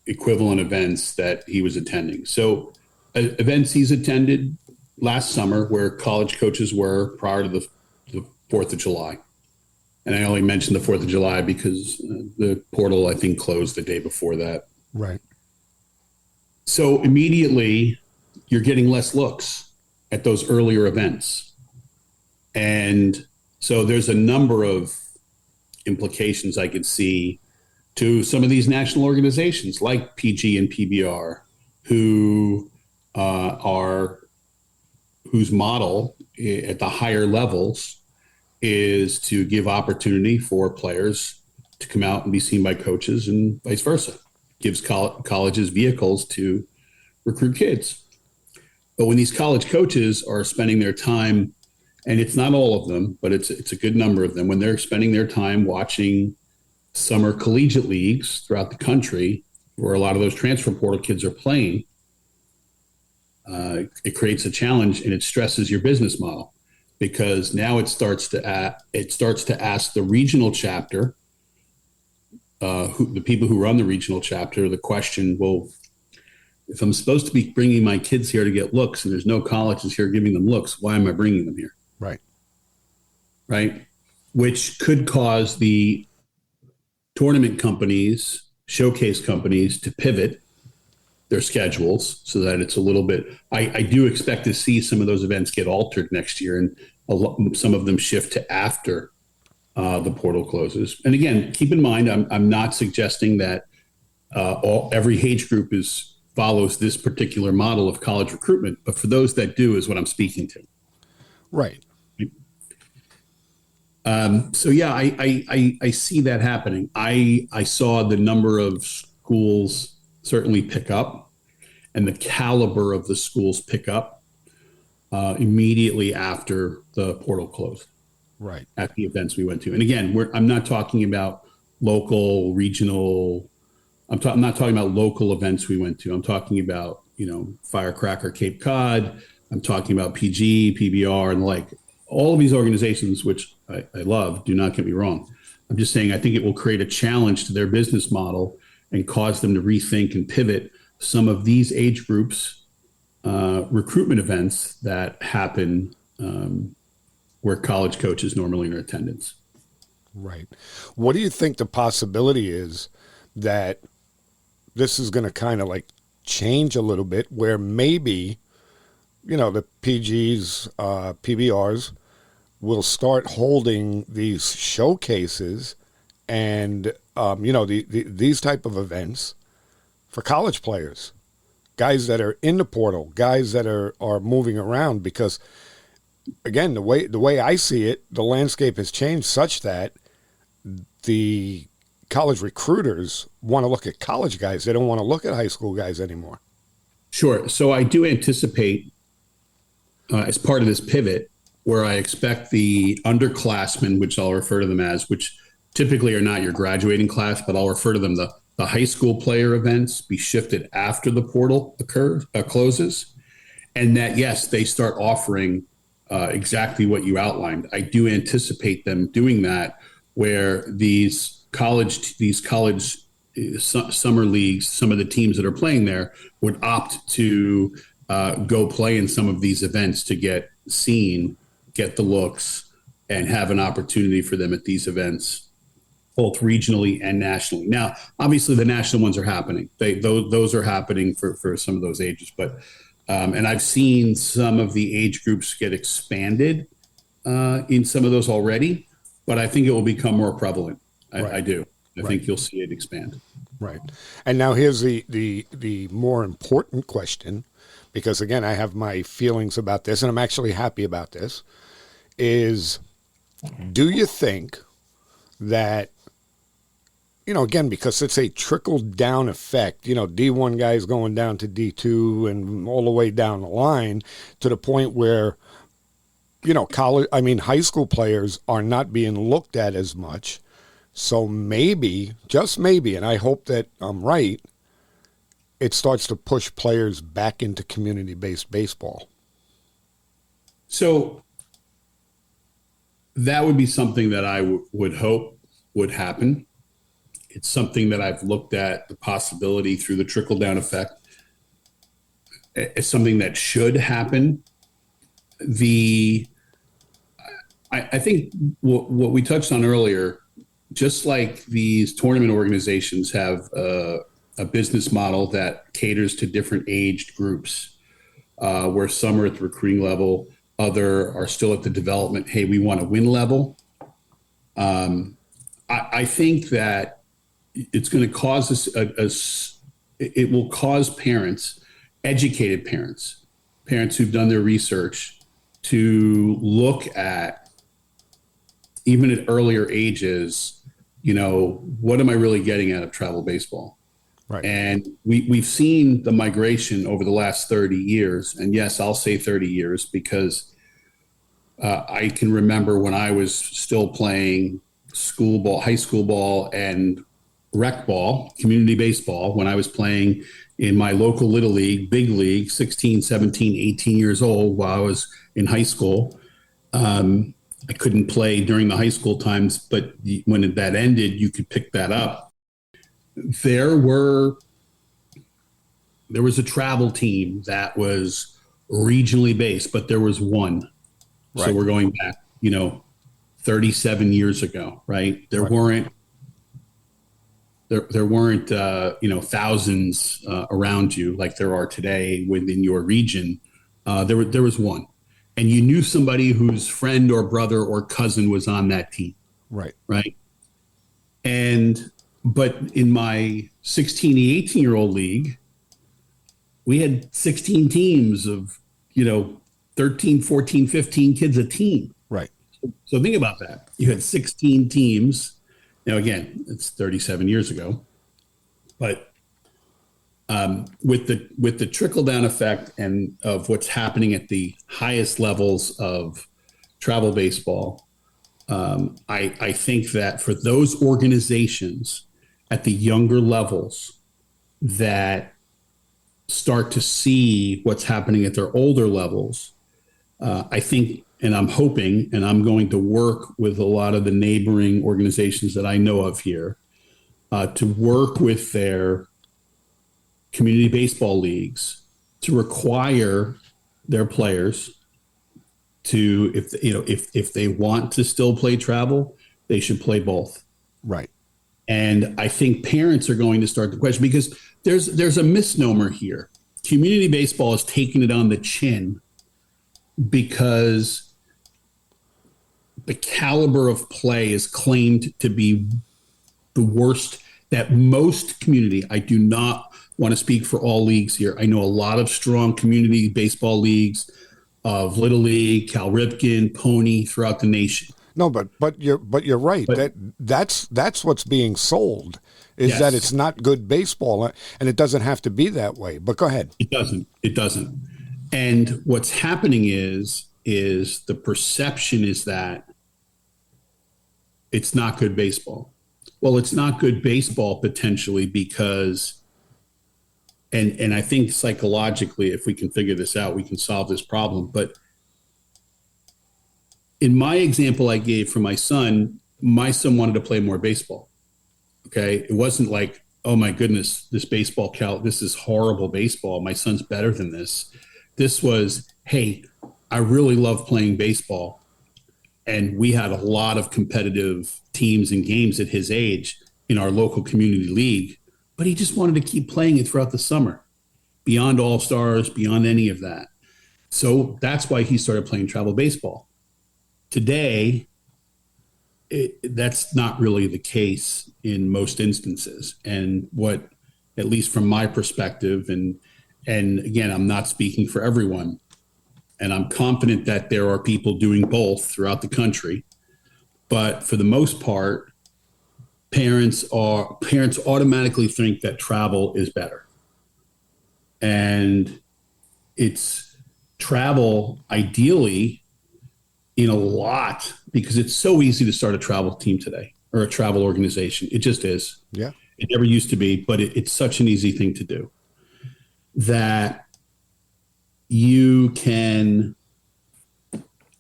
Speaker 1: equivalent events that he was attending. So events he's attended last summer where college coaches were prior to the 4th of July. And I only mentioned the 4th of July because the portal, I think, closed the day before that.
Speaker 2: Right.
Speaker 1: So immediately you're getting less looks at those earlier events. And so there's a number of implications I could see to some of these national organizations like PG and PBR, whose model at the higher levels is to give opportunity for players to come out and be seen by coaches and vice versa. Gives colleges vehicles to recruit kids. But when these college coaches are spending their time, and it's not all of them, but it's a good number of them, when they're spending their time watching summer collegiate leagues throughout the country, where a lot of those transfer portal kids are playing, it creates a challenge and it stresses your business model, because now it starts to ask the regional chapter, the people who run the regional chapter, the question: well, if I'm supposed to be bringing my kids here to get looks, and there's no colleges here giving them looks, why am I bringing them here?
Speaker 2: Right.
Speaker 1: Right. Which could cause the tournament companies, showcase companies, to pivot their schedules so that it's a little bit. I do expect to see some of those events get altered next year, and some of them shift to after the portal closes. And again, keep in mind, I'm not suggesting that every age group follows this particular model of college recruitment, but for those that do is what I'm speaking to.
Speaker 2: Right.
Speaker 1: So yeah, I see that happening. I saw the number of schools certainly pick up, and the caliber of the schools pick up immediately after the portal closed.
Speaker 2: Right.
Speaker 1: At the events we went to. And again, I'm not talking about local, regional. I'm not talking about local events we went to. I'm talking about, Firecracker Cape Cod. I'm talking about PG, PBR, and the like. All of these organizations, which I love, do not get me wrong. I'm just saying I think it will create a challenge to their business model and cause them to rethink and pivot some of these age groups, recruitment events that happen where college coaches normally are in attendance.
Speaker 2: Right. What do you think the possibility is that this is going to kind of like change a little bit, where maybe, the PGs, PBRs will start holding these showcases and, these type of events for college players, guys that are in the portal, guys that are moving around? Because again, the way I see it, the landscape has changed such that the college recruiters want to look at college guys. They don't want to look at high school guys anymore.
Speaker 1: Sure. So I do anticipate, as part of this pivot, where I expect the underclassmen, which I'll refer to them as, which typically are not your graduating class, but I'll refer to them the high school player events, be shifted after the portal closes, and that yes, they start offering exactly what you outlined. I do anticipate them doing that, where these college summer leagues, some of the teams that are playing there would opt to go play in some of these events to get seen, get the looks, and have an opportunity for them at these events, both regionally and nationally. Now, obviously, the national ones are happening. Those are happening for some of those ages, but and I've seen some of the age groups get expanded in some of those already, but I think it will become more prevalent. I do. I think you'll see it expand.
Speaker 2: Right. And now here's the more important question, because again, I have my feelings about this, and I'm actually happy about this, is do you think that, again, because it's a trickle down effect, D1 guys going down to D2 and all the way down the line to the point where, high school players are not being looked at as much. So maybe, just maybe, and I hope that I'm right, it starts to push players back into community-based baseball.
Speaker 1: So that would be something that I would hope would happen. It's something that I've looked at the possibility through the trickle-down effect. It's something that should happen. I think what we touched on earlier, just like these tournament organizations have a business model that caters to different aged groups, where some are at the recruiting level, other are still at the development, hey, we want to win level. I think that it's going to cause us, it will cause parents, educated parents who've done their research, to look at, even at earlier ages, what am I really getting out of travel baseball?
Speaker 2: Right.
Speaker 1: And we've seen the migration over the last 30 years. And yes, I'll say 30 years because I can remember when I was still playing school ball, high school ball, and rec ball, community baseball, when I was playing in my local little league, big league, 16, 17, 18 years old while I was in high school. I couldn't play during the high school times, but when that ended, you could pick that up. There was a travel team that was regionally based, but there was one. Right. So we're going back, 37 years ago, right? There weren't thousands around you like there are today within your region. There was one, and you knew somebody whose friend or brother or cousin was on that team.
Speaker 2: Right.
Speaker 1: Right. But in my 16 to 18-year-old league, we had 16 teams of, 13, 14, 15 kids a team.
Speaker 2: Right.
Speaker 1: So think about that. You had 16 teams. Now, again, it's 37 years ago, but with the trickle down effect and of what's happening at the highest levels of travel baseball, I think that for those organizations at the younger levels that start to see what's happening at their older levels, I think, and I'm hoping, and I'm going to work with a lot of the neighboring organizations that I know of here, to work with their community baseball leagues to require their players to, if they want to still play travel, they should play both.
Speaker 2: Right.
Speaker 1: And I think parents are going to start the question, because there's a misnomer here. Community baseball is taking it on the chin because the caliber of play is claimed to be the worst that most community. I do not want to speak for all leagues here. I know a lot of strong community baseball leagues of Little League, Cal Ripken, Pony throughout the nation.
Speaker 2: No, but you're right. That's what's being sold is
Speaker 1: Yes.
Speaker 2: that it's not good baseball, and it doesn't have to be that way. But go ahead.
Speaker 1: It doesn't. And what's happening is the perception is that it's not good baseball. Well, it's not good baseball potentially because, and I think psychologically, if we can figure this out, we can solve this problem. But in my example I gave for my son wanted to play more baseball. Okay. It wasn't like, oh my goodness, this is horrible baseball. My son's better than this. This was, hey, I really love playing baseball. And we had a lot of competitive teams and games at his age in our local community league, but he just wanted to keep playing it throughout the summer, beyond all-stars, beyond any of that. So that's why he started playing travel baseball. Today, that's not really the case in most instances. And what, at least from my perspective, and again, I'm not speaking for everyone, and I'm confident that there are people doing both throughout the country, but for the most part, parents automatically think that travel is better. And it's travel ideally in a lot, because it's so easy to start a travel team today or a travel organization. It just is.
Speaker 2: Yeah.
Speaker 1: It never used to be, but it's such an easy thing to do that you can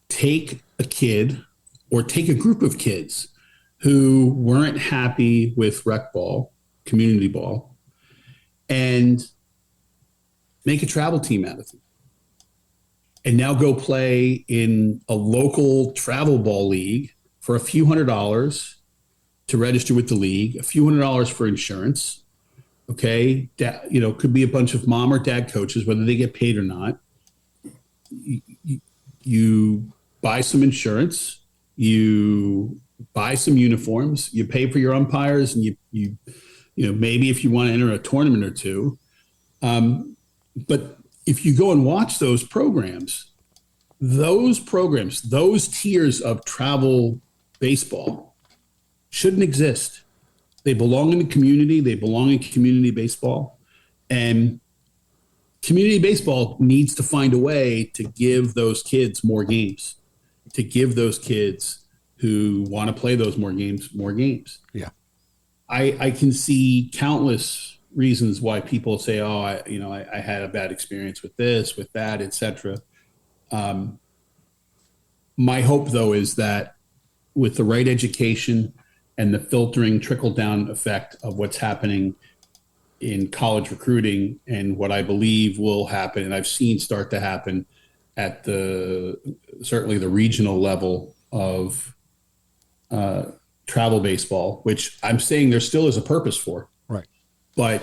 Speaker 1: take a kid or take a group of kids who weren't happy with rec ball, community ball, and make a travel team out of them. and now go play in a local travel ball league for a few $100s to register with the league, a few $100s for insurance. Okay. Could be a bunch of mom or dad coaches, whether they get paid or not. You buy some insurance, you buy some uniforms, you pay for your umpires, and you maybe if you want to enter a tournament or two. But if you go and watch those tiers of travel baseball shouldn't exist. They belong in the community. They belong in community baseball. And community baseball needs to find a way to give those kids more games, to give those kids who want to play those more games.
Speaker 2: Yeah.
Speaker 1: I can see countless reasons why people say, oh, I had a bad experience with this, with that, etc. My hope, though, is that with the right education and the filtering trickle-down effect of what's happening in college recruiting and what I believe will happen, and I've seen start to happen at certainly the regional level of travel baseball, which I'm saying there still is a purpose for.
Speaker 2: Right.
Speaker 1: But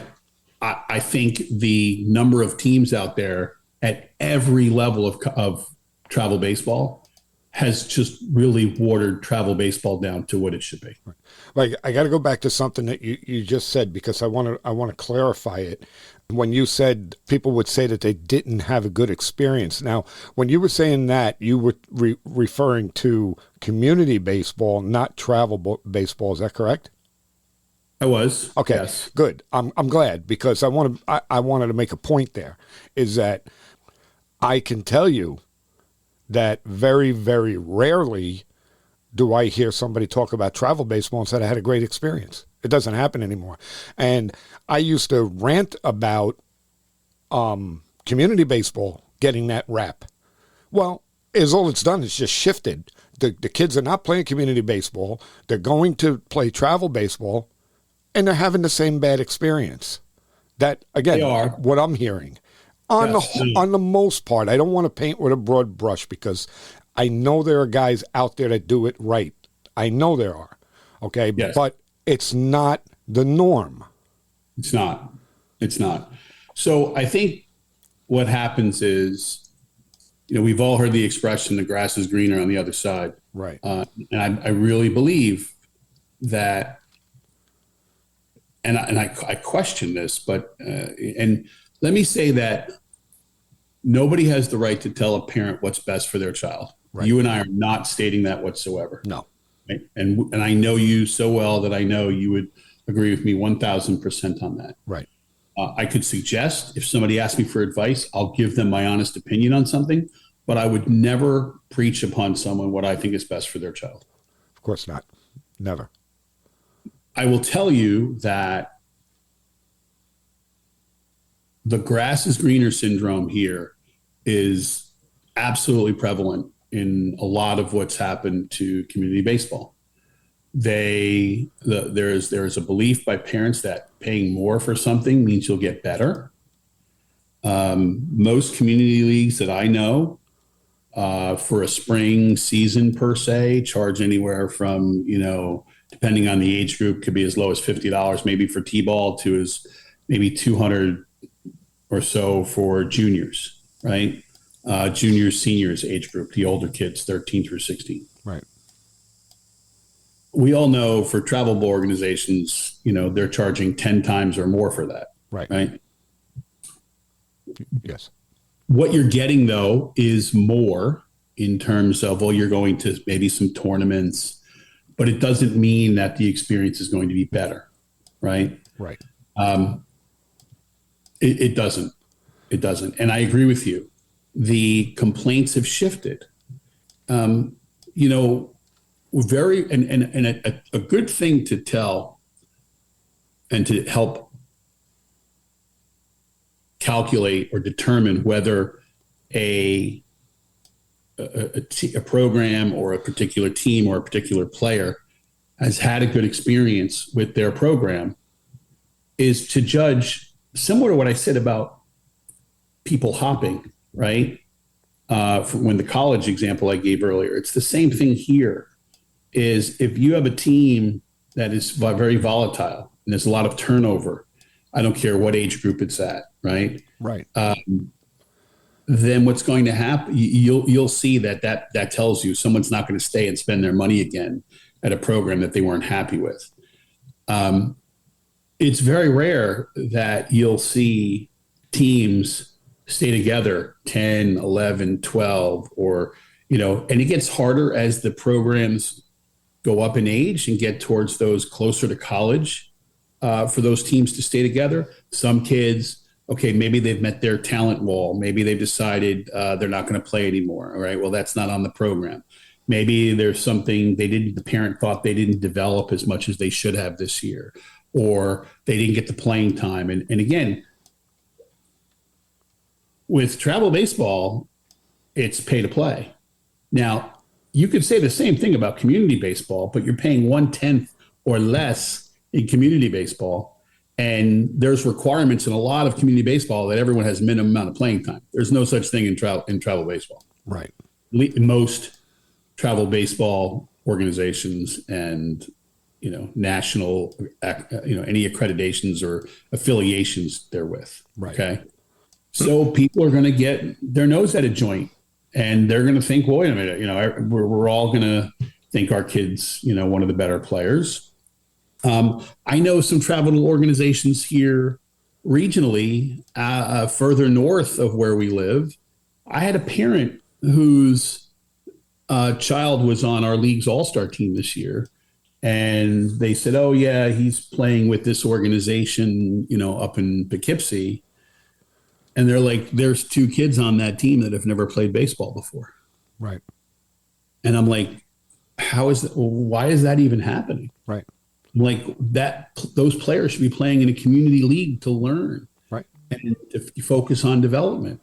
Speaker 1: I think the number of teams out there at every level of travel baseball has just really watered travel baseball down to what it should be.
Speaker 2: Right. Like, I got to go back to something that you just said, because I want to clarify it. When you said people would say that they didn't have a good experience. Now, when you were saying that, you were referring to community baseball, not travel baseball. Is that correct?
Speaker 1: I was.
Speaker 2: Okay,
Speaker 1: yes.
Speaker 2: Good. I'm glad, because I wanted to make a point there, is that I can tell you that very, very rarely do I hear somebody talk about travel baseball and said I had a great experience. It doesn't happen anymore. And I used to rant about community baseball getting that rap. Well, all it's done is just shifted. The kids are not playing community baseball. They're going to play travel baseball, and they're having the same bad experience. That, again, what I'm hearing. On the most part, I don't want to paint with a broad brush, because I know there are guys out there that do it right. I know there are. Okay. Yes. But it's not the norm.
Speaker 1: It's not. So I think what happens is, we've all heard the expression, the grass is greener on the other side.
Speaker 2: Right.
Speaker 1: And I really believe that, and I question this, but, and let me say that nobody has the right to tell a parent what's best for their child. Right. You and I are not stating that whatsoever.
Speaker 2: No.
Speaker 1: Right? And I know you so well that I know you would agree with me 1,000% on that.
Speaker 2: Right.
Speaker 1: I could suggest, if somebody asks me for advice, I'll give them my honest opinion on something, but I would never preach upon someone what I think is best for their child.
Speaker 2: Of course not. Never.
Speaker 1: I will tell you that the grass is greener syndrome here is absolutely prevalent in a lot of what's happened to community baseball. There is a belief by parents that paying more for something means you'll get better. Most community leagues that I know, for a spring season per se, charge anywhere from, depending on the age group, could be as low as $50 maybe for T-ball to as maybe $200 or so for juniors, right? Juniors, seniors age group, the older kids, 13 through 16.
Speaker 2: Right.
Speaker 1: We all know for travel ball organizations, they're charging 10 times or more for that. Right.
Speaker 2: Yes.
Speaker 1: What you're getting, though, is more in terms of, you're going to maybe some tournaments, but it doesn't mean that the experience is going to be better. Right.
Speaker 2: Right.
Speaker 1: It doesn't. And I agree with you. The complaints have shifted. A good thing to tell and to help calculate or determine whether a program or a particular team or a particular player has had a good experience with their program is to judge, similar to what I said about people hopping, right? when the college example I gave earlier, it's the same thing here. Is if you have a team that is very volatile and there's a lot of turnover, I don't care what age group it's at, right?
Speaker 2: Right.
Speaker 1: Then what's going to happen? You'll see that tells you someone's not going to stay and spend their money again at a program that they weren't happy with. It's very rare that you'll see teams stay together 10, 11, 12, or, and it gets harder as the programs go up in age and get towards those closer to college for those teams to stay together. Some kids, okay, maybe they've met their talent wall. Maybe they've decided they're not going to play anymore. All right, well, that's not on the program. Maybe there's something the parent thought they didn't develop as much as they should have this year, or they didn't get the playing time. And again, with travel baseball, it's pay to play. Now, you could say the same thing about community baseball, but you're paying 1/10 or less in community baseball. And there's requirements in a lot of community baseball that everyone has minimum amount of playing time. There's no such thing in travel baseball.
Speaker 2: Right.
Speaker 1: Most travel baseball organizations and national any accreditations or affiliations they're with.
Speaker 2: Right.
Speaker 1: Okay. So people are going to get their nose at a joint, and they're going to think, well, wait a minute, we're all going to think our kid's, one of the better players. I know some travel organizations here regionally, further north of where we live. I had a parent whose child was on our league's all-star team this year. And they said, oh, yeah, he's playing with this organization, up in Poughkeepsie. And they're like, there's 2 kids on that team that have never played baseball before.
Speaker 2: Right.
Speaker 1: And I'm like, why is that even happening?
Speaker 2: Right.
Speaker 1: Like those players should be playing in a community league to learn.
Speaker 2: Right.
Speaker 1: And if you focus on development.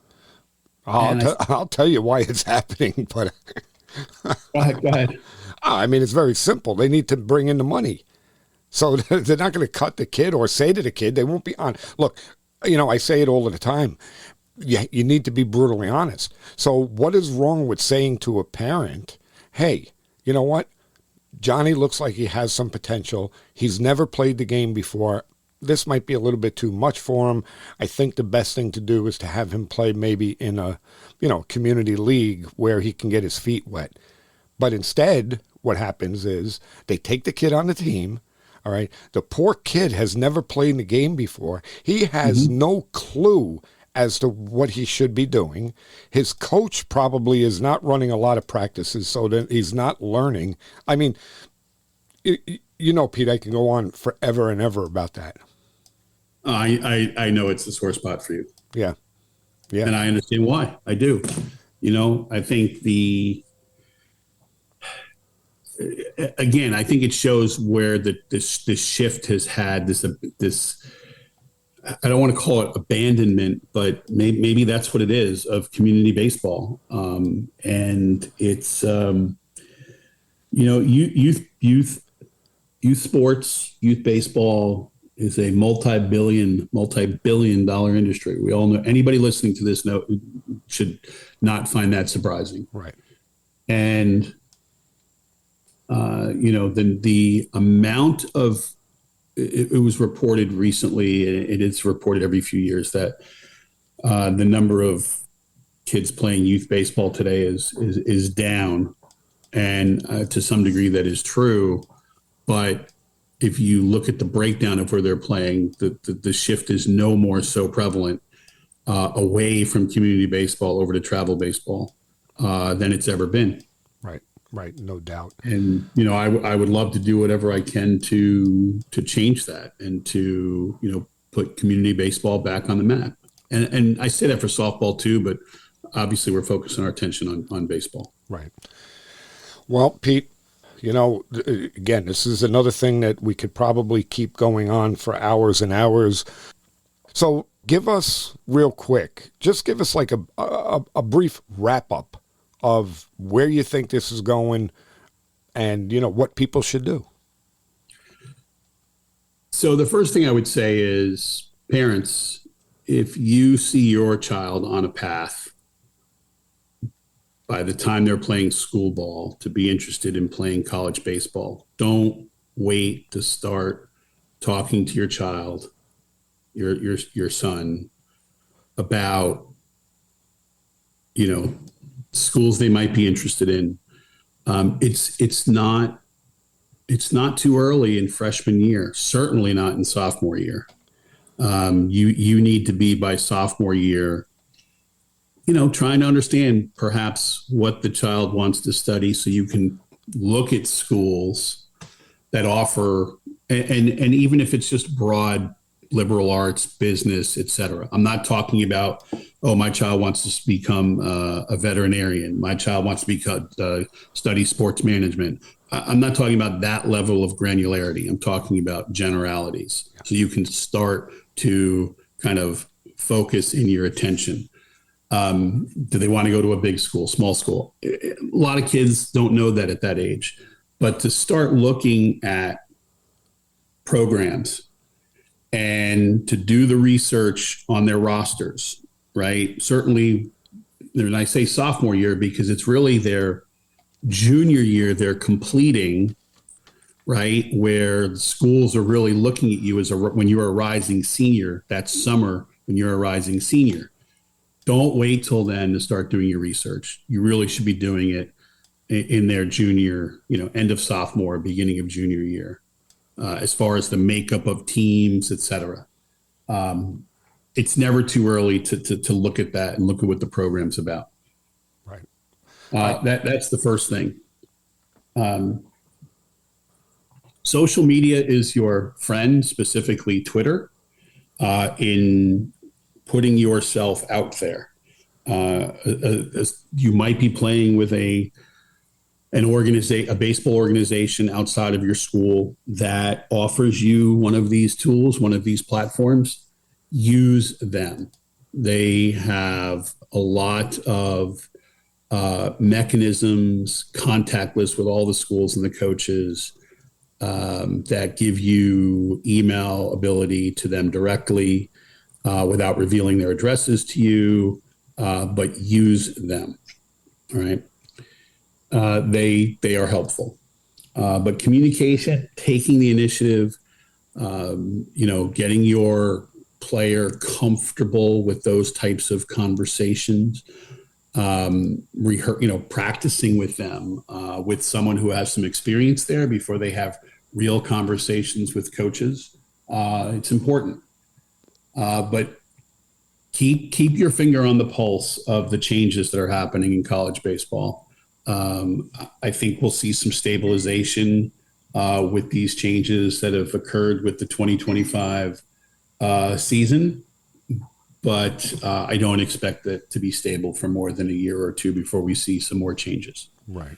Speaker 2: I'll tell you why it's happening, but
Speaker 1: Go ahead.
Speaker 2: I mean, it's very simple. They need to bring in the money. So they're not going to cut the kid or say to the kid, they won't be on. Look, I say it all the time. You need to be brutally honest. So what is wrong with saying to a parent, hey, you know what? Johnny looks like he has some potential. He's never played the game before. This might be a little bit too much for him. I think the best thing to do is to have him play maybe in a, community league where he can get his feet wet. But instead, what happens is they take the kid on the team. All right. The poor kid has never played in the game before. He has no clue as to what he should be doing. His coach probably is not running a lot of practices, so that he's not learning. I mean, Pete, I can go on forever and ever about that.
Speaker 1: I know it's a sore spot for you.
Speaker 2: Yeah. Yeah.
Speaker 1: And I understand why. I do. I think I think it shows where this shift has had this. I don't want to call it abandonment, but maybe that's what it is, of community baseball. And it's youth sports, youth baseball is a multi-billion dollar industry. We all know. Anybody listening to this should not find that surprising.
Speaker 2: Right.
Speaker 1: And the amount of it was reported recently, and it is reported every few years, that the number of kids playing youth baseball today is down, and to some degree that is true. But if you look at the breakdown of where they're playing, the shift is no more so prevalent away from community baseball over to travel baseball than it's ever been.
Speaker 2: Right, no doubt.
Speaker 1: And I would love to do whatever I can to change that and to put community baseball back on the map. And I say that for softball too, but obviously we're focusing our attention on baseball.
Speaker 2: Right. Well, Pete, again, this is another thing that we could probably keep going on for hours and hours. So give us real quick, just give us like a brief wrap up of where you think this is going and, what people should do.
Speaker 1: So the first thing I would say is, parents, if you see your child on a path, by the time they're playing school ball to be interested in playing college baseball. Don't wait to start talking to your child, your son, about, schools they might be interested in. It's not too early in freshman year, certainly not in sophomore year. You need to be by sophomore year, trying to understand perhaps what the child wants to study, so you can look at schools that offer, and even if it's just broad liberal arts, business, etc. I'm not talking about, my child wants to become a veterinarian. My child wants to study sports management. I'm not talking about that level of granularity. I'm talking about generalities. So you can start to kind of focus in your attention. Do they want to go to a big school, small school? A lot of kids don't know that at that age. But to start looking at programs and to do the research on their rosters, right? Certainly, and I say sophomore year because it's really their junior year they're completing, right? Where the schools are really looking at you when you're a rising senior, that summer when you're a rising senior. Don't wait till then to start doing your research. You really should be doing it in their junior, end of sophomore, beginning of junior year. As far as the makeup of teams, et cetera. It's never too early to look at that and look at what the program's about.
Speaker 2: Right.
Speaker 1: That's the first thing. Social media is your friend, specifically Twitter, in putting yourself out there. You might be playing with a baseball organization outside of your school that offers you one of these tools, one of these platforms. Use them. They have a lot of mechanisms, contact lists with all the schools and the coaches that give you email ability to them directly without revealing their addresses to you, but use them. All right. They are helpful. But communication, taking the initiative, getting your player comfortable with those types of conversations, practicing with them, with someone who has some experience there before they have real conversations with coaches. It's important. But keep your finger on the pulse of the changes that are happening in college baseball. I think we'll see some stabilization with these changes that have occurred with the 2025 season, but I don't expect it to be stable for more than a year or two before we see some more changes.
Speaker 2: Right.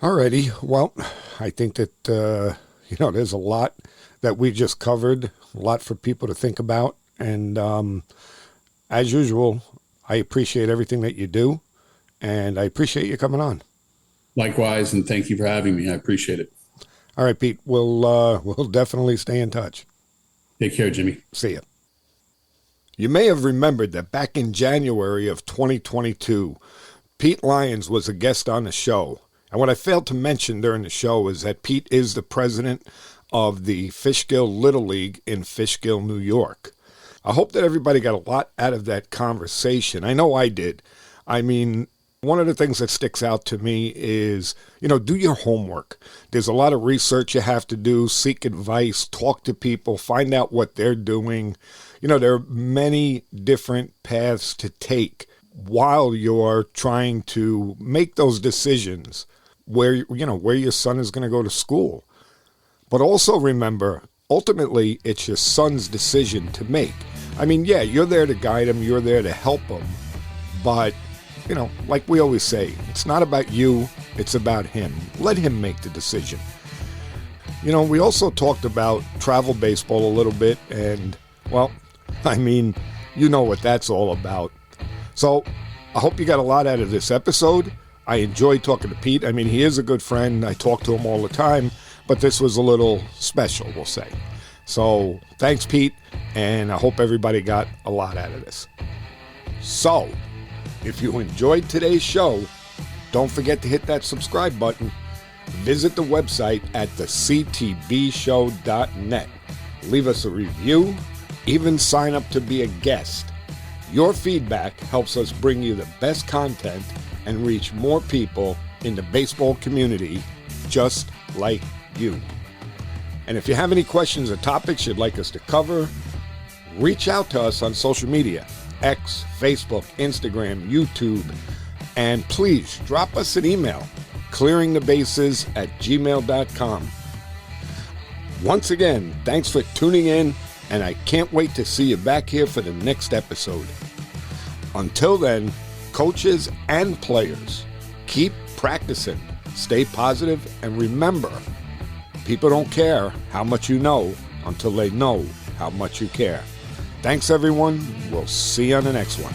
Speaker 2: All righty. Well, I think that, there's a lot that we just covered, a lot for people to think about. And as usual, I appreciate everything that you do. And I appreciate you coming on.
Speaker 1: Likewise, and thank you for having me. I appreciate it.
Speaker 2: All right, Pete. We'll definitely stay in touch.
Speaker 1: Take care, Jimmy.
Speaker 2: See ya. You may have remembered that back in January of 2022, Pete Lyons was a guest on the show. And what I failed to mention during the show is that Pete is the president of the Fishkill Little League in Fishkill, New York. I hope that everybody got a lot out of that conversation. I know I did. I mean, one of the things that sticks out to me is, do your homework. There's a lot of research you have to do, seek advice, talk to people, find out what they're doing. There are many different paths to take while you're trying to make those decisions where your son is going to go to school. But also remember, ultimately, it's your son's decision to make. I mean, yeah, you're there to guide him, you're there to help him, but like we always say, it's not about you, it's about him. Let him make the decision. We also talked about travel baseball a little bit, and, well, I mean, you know what that's all about. So I hope you got a lot out of this episode. I enjoyed talking to Pete. I mean, he is a good friend. I talk to him all the time, but this was a little special, we'll say. So thanks, Pete, and I hope everybody got a lot out of this. So, If you enjoyed today's show, don't forget to hit that subscribe button. Visit the website at thectbshow.net. Leave us a review, even sign up to be a guest. Your feedback helps us bring you the best content and reach more people in the baseball community just like you. And if you have any questions or topics you'd like us to cover, reach out to us on social media, X, Facebook, Instagram, YouTube, and please drop us an email, clearingthebases@gmail.com. Once again, thanks for tuning in, and I can't wait to see you back here for the next episode. Until then, coaches and players, keep practicing, stay positive, and remember, people don't care how much you know until they know how much you care. Thanks, everyone. We'll see you on the next one.